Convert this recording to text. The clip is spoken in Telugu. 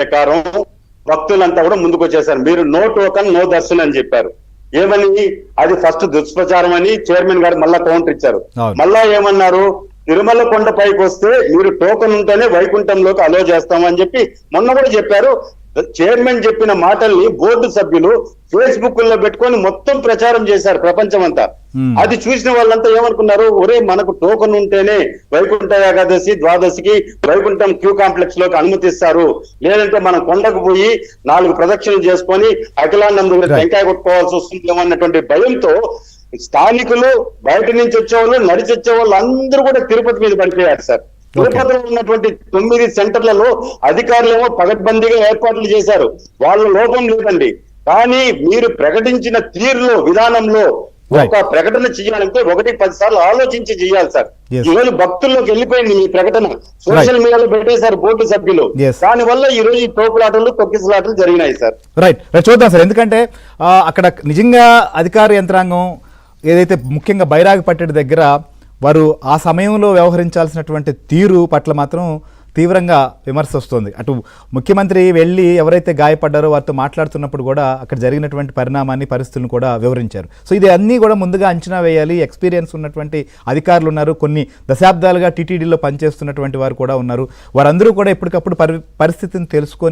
ప్రకారం భక్తులంతా కూడా ముందుకు వచ్చేసారు. మీరు నో టోకన్ నో దర్శనం అని చెప్పారు. ఏమని అది ఫస్ట్ దుష్ప్రచారం అని చైర్మన్ గారు మళ్ళా కౌంటర్ ఇచ్చారు. మళ్ళా ఏమన్నారు, తిరుమల కొండపైకి వస్తే మీరు టోకన్ ఉంటేనే వైకుంఠంలోకి అలో చేస్తామని చెప్పి మొన్న కూడా చెప్పారు. చైర్మన్ చెప్పిన మాటల్ని బోర్డు సభ్యులు ఫేస్బుక్ లో పెట్టుకొని మొత్తం ప్రచారం చేశారు ప్రపంచం అంతా. అది చూసిన వాళ్ళంతా ఏమనుకున్నారు, ఒరే మనకు టోకన్ ఉంటేనే వైకుంఠ ఏకాదశి ద్వాదశికి వైకుంఠం క్యూ కాంప్లెక్స్ లోకి అనుమతిస్తారు, లేదంటే మనం కొండకు పోయి 4 ప్రదక్షిణలు చేసుకొని అఖిలాండం దగ్గర టెంకాయ కొట్టుకోవాల్సి వస్తుంది అన్నటువంటి భయంతో స్థానికులు, బయట నుంచి వచ్చేవాళ్ళు, నడిచి వచ్చేవాళ్ళు అందరూ కూడా తిరుపతి మీద పడిపోయారు సార్. తిరుపతిలో ఉన్నటువంటి 9 సెంటర్లలో అధికారులేమో పగడ్బందీగా ఏర్పాట్లు చేశారు. వాళ్ళ లోపం లేదండి. కానీ మీరు ప్రకటించిన తీరులో, విధానంలో ఒక ప్రకటన చేయాలంటే 1-10 సార్లు ఆలోచించి చేయాలి సార్. ఈ రోజు భక్తుల్లోకి వెళ్ళిపోయింది ఈ ప్రకటన, సోషల్ మీడియాలో పెట్టేశారు బోర్డు సభ్యులు. దాని వల్ల ఈ రోజు ఈ తోపులాటలు, తొక్కిసలాటలు జరిగినాయి సార్. రైట్, చూద్దాం సార్. ఎందుకంటే అక్కడ నిజంగా అధికార యంత్రాంగం ఏదైతే ముఖ్యంగా బైరాగి పట్టడి దగ్గర వారు ఆ సమయంలో వ్యవహరించాల్సినటువంటి తీరు పట్ల మాత్రం తీవ్రంగా విమర్శ వస్తుంది. అటు ముఖ్యమంత్రి వెళ్ళి ఎవరైతే గాయపడ్డారో వారితో మాట్లాడుతున్నప్పుడు కూడా అక్కడ జరిగినటువంటి పరిణామాన్ని, పరిస్థితులను కూడా వివరించారు. సో ఇది అన్నీ కూడా ముందుగా అంచనా వేయాలి. ఎక్స్పీరియన్స్ ఉన్నటువంటి అధికారులు ఉన్నారు, కొన్ని దశాబ్దాలుగా టీటీడీలో పనిచేస్తున్నటువంటి వారు కూడా ఉన్నారు. వారందరూ కూడా ఎప్పటికప్పుడు పరిస్థితిని తెలుసుకొని